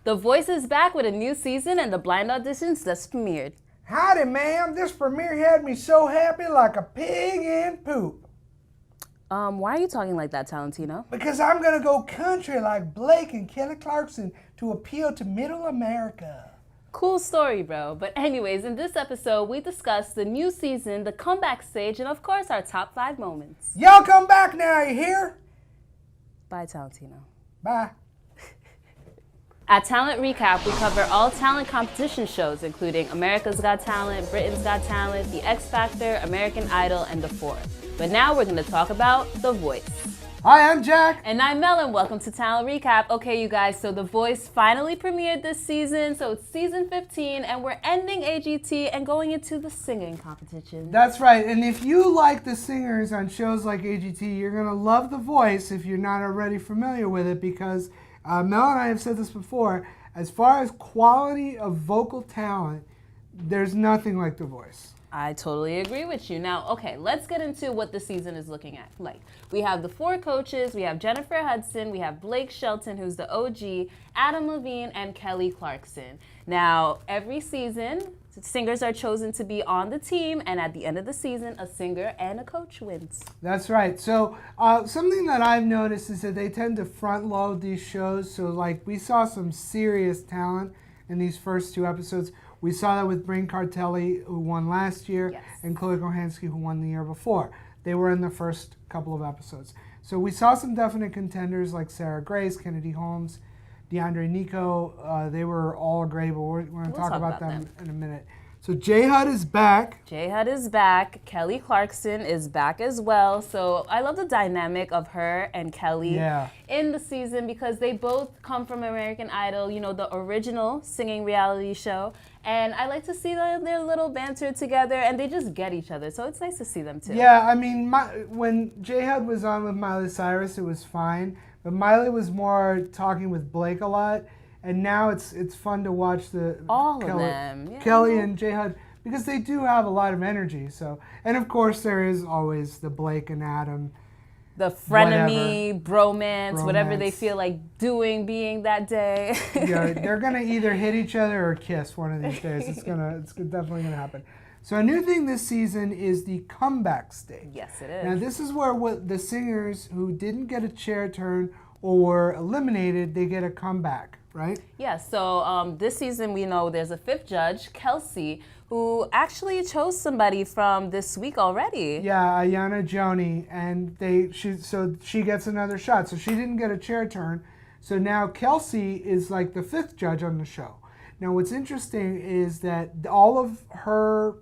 The Voice is back with a new season and the blind auditions just premiered. Howdy, ma'am. This premiere had me so happy like a pig in poop. Why are you talking like that, Talentino? Because I'm going to go country like Blake and Kelly Clarkson to appeal to middle America. Cool story, bro. But anyways, in this episode, we discuss the new season, the comeback stage, and of course, our top 5 moments. Y'all come back now, you hear? Bye, Talentino. Bye. At Talent Recap, we cover all talent competition shows, including America's Got Talent, Britain's Got Talent, The X Factor, American Idol, and The Four. But now we're going to talk about The Voice. Hi, I'm Jack. And I'm Mel, and welcome to Talent Recap. Okay, you guys, so The Voice finally premiered this season, so it's season 15, and we're ending AGT and going into the singing competition. That's right, and if you like the singers on shows like AGT, you're going to love The Voice if you're not already familiar with it, because Mel and I have said this before, as far as quality of vocal talent, there's nothing like The Voice. I totally agree with you. Now, okay, let's get into what the season is looking at. Like, we have the 4 coaches, we have Jennifer Hudson, we have Blake Shelton, who's the OG, Adam Levine, and Kelly Clarkson. Now, every season, singers are chosen to be on the team, and at the end of the season, a singer and a coach wins. That's right. So something that I've noticed is that they tend to front load these shows. So like we saw some serious talent in these first 2 episodes. We saw that with Brain Cartelli, who won last year, yes, and Chloe Kohansky, who won the year before. They were in the first couple of episodes. So we saw some definite contenders like Sarah Grace, Kennedy Holmes, DeAndre Nico. They were all great, but we're going to talk about them in a minute. So J-Hud is back. J-Hud is back. Kelly Clarkson is back as well. So I love the dynamic of her and Kelly in the season because they both come from American Idol, you know, the original singing reality show. And I like to see their little banter together, and they just get each other. So it's nice to see them too. Yeah, I mean, when J-Hud was on with Miley Cyrus, it was fine. But Miley was more talking with Blake a lot. And now it's fun to watch all of them. Yeah, Kelly and J-Hud, because they do have a lot of energy. So, and of course there is always the Blake and Adam, the frenemy, bromance, whatever they feel like being that day. Yeah, they're gonna either hit each other or kiss one of these days. It's definitely gonna happen. So a new thing this season is the comeback stage. Yes, it is. Now this is where the singers who didn't get a chair turn or were eliminated, they get a comeback. Right? Yeah, so this season we know there's a 5th judge, Kelsey, who actually chose somebody from this week already. Yeah, Ayana Joni, and she gets another shot. So she didn't get a chair turn. So now Kelsey is like the 5th judge on the show. Now what's interesting is that all of her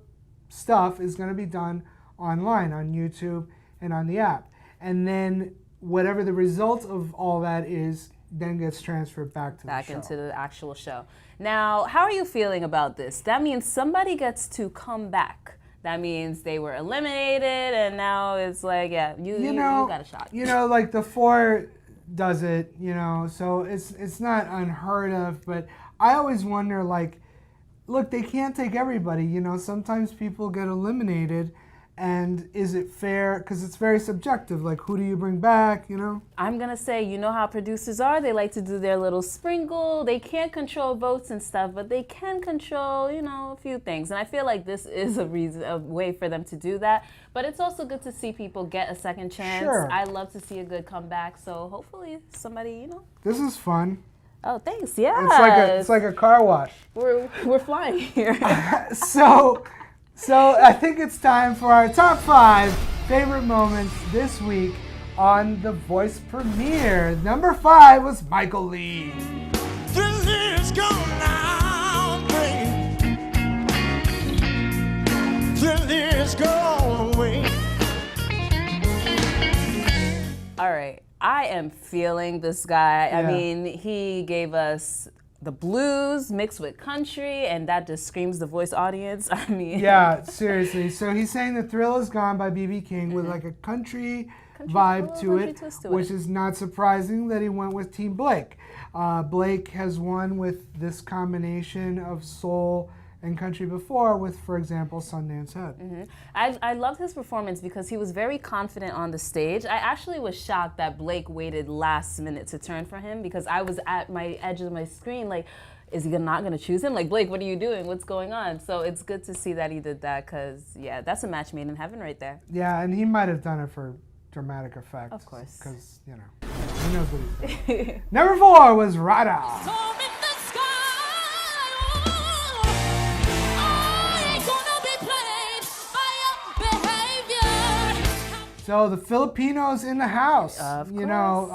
stuff is going to be done online on YouTube and on the app. And then whatever the result of all that is, then gets transferred back to the show. Into the actual show. Now, how are you feeling about this? That means somebody gets to come back. That means they were eliminated, and now it's like, yeah, you got a shot. You know, like the 4 does it, you know, so it's not unheard of, but I always wonder, like, look, they can't take everybody, you know, sometimes people get eliminated. And is it fair? Because it's very subjective. Like, who do you bring back, you know? I'm going to say, you know how producers are. They like to do their little sprinkle. They can't control votes and stuff, but they can control, you know, a few things. And I feel like this is a way for them to do that. But it's also good to see people get a second chance. Sure. I love to see a good comeback. So hopefully somebody, you know. This is fun. Oh, thanks. Yeah. It's like a car wash. We're flying here. So I think it's time for our top 5 favorite moments this week on The Voice premiere. Number 5 was Michael Lee. The lyrics go now, babe. The lyrics go away. All right, I am feeling this guy. Yeah. I mean, he gave us the blues mixed with country, and that just screams The Voice audience. I mean, yeah, seriously. So he's saying The Thrill Is Gone by B.B. King with like a country vibe to it, which is not surprising that he went with Team Blake. Blake has won with this combination of soul and country before with, for example, Sundance Head. I loved his performance because he was very confident on the stage. I actually was shocked that Blake waited last minute to turn for him because I was at my edge of my screen like, is he not going to choose him? Like, Blake, what are you doing? What's going on? So it's good to see that he did that because, yeah, that's a match made in heaven right there. Yeah, and he might have done it for dramatic effect. Of course. Because, you know, he knows what he's doing. Number 4 was Rada. So the Filipinos in the house, of you know,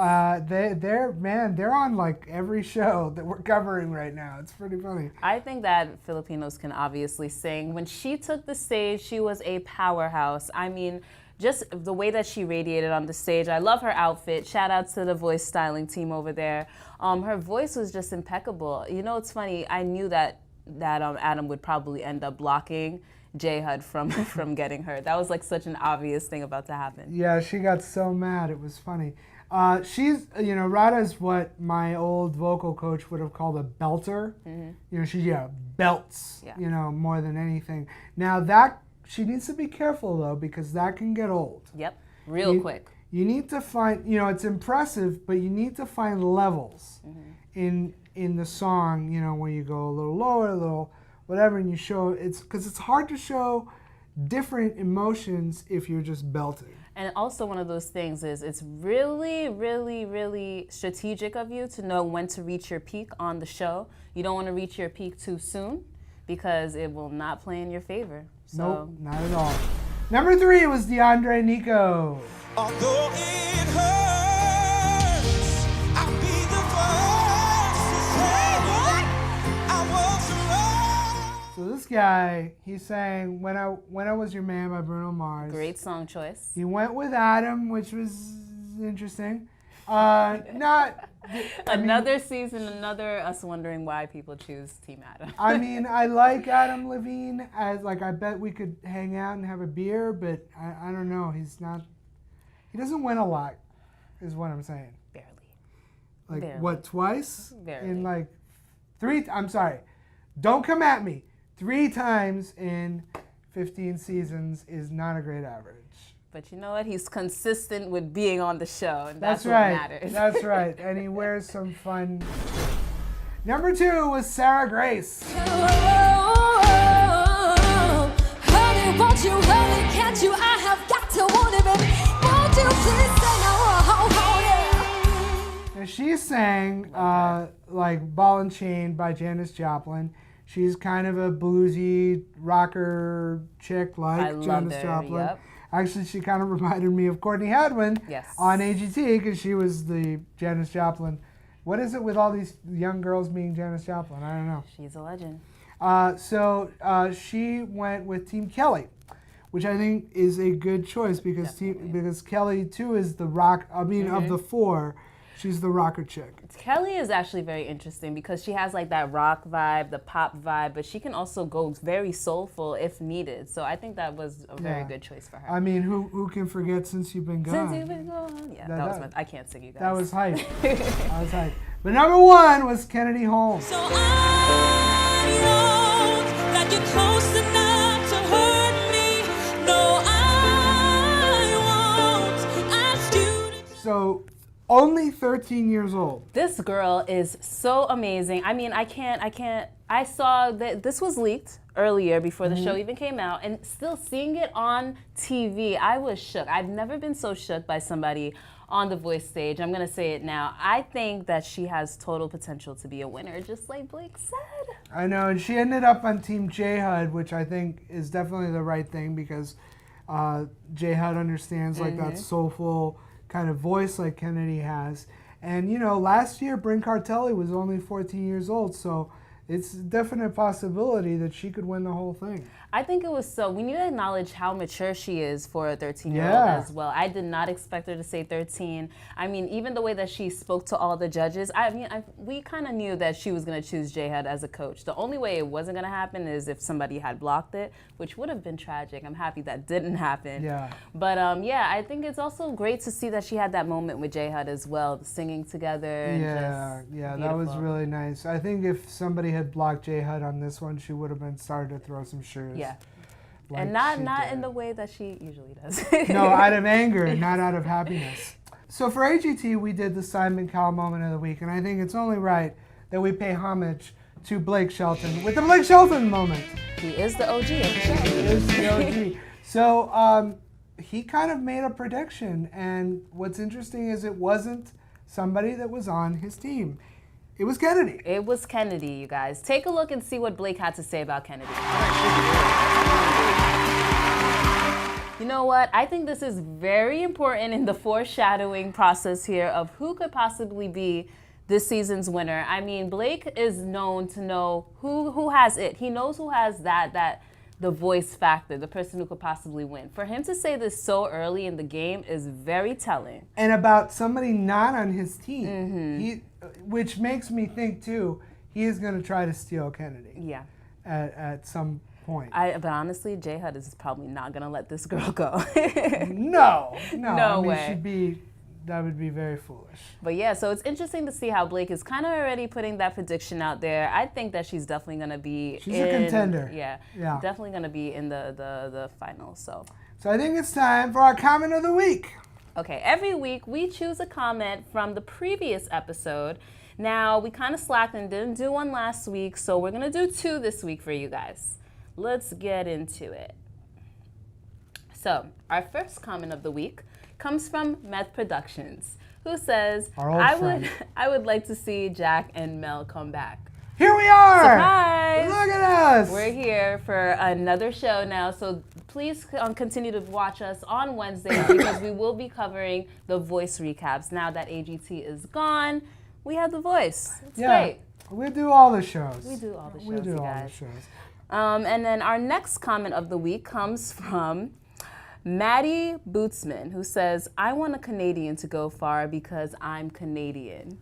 they're on like every show that we're covering right now. It's pretty funny. I think that Filipinos can obviously sing. When she took the stage, she was a powerhouse. I mean, just the way that she radiated on the stage. I love her outfit. Shout out to the voice styling team over there. Her voice was just impeccable. You know, it's funny. I knew that Adam would probably end up blocking J-Hud from getting her. That was like such an obvious thing about to happen. Yeah, she got so mad. It was funny. She's, you know, Rada's what my old vocal coach would have called a belter. You know, she belts, you know, more than anything. Now that, she needs to be careful though, because that can get old. Yep, real quick. You need to find, you know, it's impressive, but you need to find levels in the song, you know, where you go a little lower, a little whatever, and you show, it's because it's hard to show different emotions if you're just belting. And also one of those things is it's really, really, really strategic of you to know when to reach your peak on the show. You don't want to reach your peak too soon because it will not play in your favor. So. Nope, not at all. Number 3 was DeAndre Nico. Although it hurts, I'll be the first to say what I was wrong. So this guy, he sang "When I Was Your Man" by Bruno Mars. Great song choice. He went with Adam, which was interesting. Another season, another us wondering why people choose Team Adam. I mean, I like Adam Levine. As like, I bet we could hang out and have a beer, but I don't know. He doesn't win a lot, is what I'm saying. Barely. Like, Barely. what, twice? Barely. In like 3, I'm sorry. Don't come at me. 3 times in 15 seasons is not a great average. But you know what? He's consistent with being on the show, and that's what right. matters. That's right. And he wears some fun. Number 2 was Sarah Grace. Honey, won't you, honey, can't you? I have got to want it, baby. Won't you please say no? And she sang like Ball and Chain by Janis Joplin. She's kind of a bluesy rocker chick like Janis Joplin. Yep. Actually, she kind of reminded me of Courtney Hadwin on AGT because she was the Janis Joplin. What is it with all these young girls being Janis Joplin? I don't know. She's a legend. So she went with Team Kelly, which I think is a good choice because Kelly too is the rock. I mean, of the 4, she's the rocker chick. Kelly is actually very interesting because she has like that rock vibe, the pop vibe, but she can also go very soulful if needed. So I think that was a very good choice for her. I mean, who can forget Since You've Been Gone? Since You've Been Gone. Yeah, that was I can't sing, you guys. That was hype. That was hype. But number 1 was Kennedy Holmes. So I know that you're close enough to hurt me. No, I won't ask you to. So only 13 years old. This girl is so amazing. I mean, I saw that this was leaked earlier before the show even came out, and still seeing it on TV, I was shook. I've never been so shook by somebody on the Voice stage. I'm gonna say it now. I think that she has total potential to be a winner, just like Blake said. I know, and she ended up on Team J-Hud, which I think is definitely the right thing because J-Hud understands like that soulful kind of voice like Kennedy has. And you know, last year Bryn Cartelli was only 14 years old, so it's a definite possibility that she could win the whole thing. I think it was so. We need to acknowledge how mature she is for a 13-year-old as well. I did not expect her to say 13. I mean, even the way that she spoke to all the judges, we kind of knew that she was going to choose J-Hud as a coach. The only way it wasn't going to happen is if somebody had blocked it, which would have been tragic. I'm happy that didn't happen. Yeah. But yeah, I think it's also great to see that she had that moment with J-Hud as well, singing together. And that was really nice. I think if somebody had had blocked J Hud on this one, she would have been started to throw some shoes. Yeah. like And not she in did. the way that she usually does. No, out of anger, not out of happiness. So for AGT, we did the Simon Cowell moment of the week, and I think it's only right that we pay homage to Blake Shelton with the Blake Shelton moment. He is the OG of the show. He is the OG. So he kind of made a prediction, and what's interesting is it wasn't somebody that was on his team. It was Kennedy. It was Kennedy, you guys. Take a look and see what Blake had to say about Kennedy. You know what? I think this is very important in the foreshadowing process here of who could possibly be this season's winner. I mean, Blake is known to know who has it. He knows who has the voice factor, the person who could possibly win. For him to say this so early in the game is very telling. And about somebody not on his team, which makes me think too, he is going to try to steal Kennedy. Yeah. At some point. But honestly, J Hud is probably not gonna let this girl go. No, No I mean, way. That would be very foolish. But yeah, so it's interesting to see how Blake is kind of already putting that prediction out there. I think that she's definitely gonna be. She's a contender. Yeah. Yeah. Definitely gonna be in the finals. So. So I think it's time for our comment of the week. Okay, every week we choose a comment from the previous episode. Now, we kind of slacked and didn't do one last week, so we're going to do 2 this week for you guys. Let's get into it. So, our first comment of the week comes from Meth Productions, who says, Our old friend. I would like to see Jack and Mel come back. Here we are! Surprise! Look at us! We're here for another show now, so please continue to watch us on Wednesdays because we will be covering the Voice recaps. Now that AGT is gone, we have The Voice. It's great. We do all the shows. We do all the shows, We do you all guys. the shows. And then our next comment of the week comes from Maddie Bootsman, who says, I want a Canadian to go far because I'm Canadian.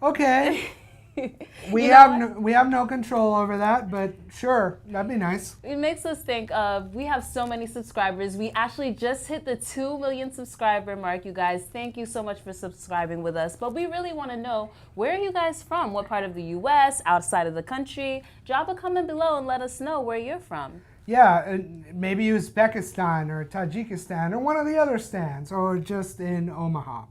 Okay. We You know have no control over that, but sure, that'd be nice. It makes us think of, we have so many subscribers. We actually just hit the 2 million subscriber mark, you guys. Thank you so much for subscribing with us. But we really want to know, where are you guys from? What part of the U.S., outside of the country? Drop a comment below and let us know where you're from. Yeah, maybe Uzbekistan or Tajikistan or one of the other stands, or just in Omaha.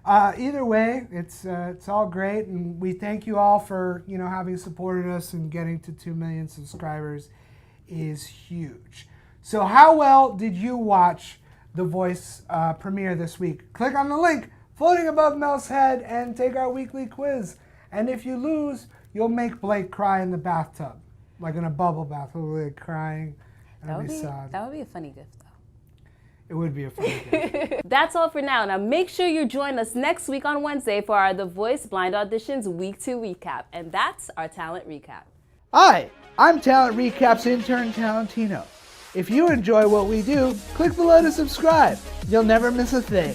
Either way, it's all great, and we thank you all for having supported us, and getting to 2 million subscribers is huge. So how well did you watch The Voice premiere this week? Click on the link floating above Mel's head and take our weekly quiz. And if you lose, you'll make Blake cry in the bathtub, like in a bubble bath, like crying. That'd be sad. That would be a funny gift, though. It would be a funny gift. That's all for now. Now make sure you join us next week on Wednesday for our The Voice Blind Auditions Week 2 recap. And that's our talent recap. Hi, I'm Talent Recap's intern Talentino. If you enjoy what we do, click below to subscribe. You'll never miss a thing.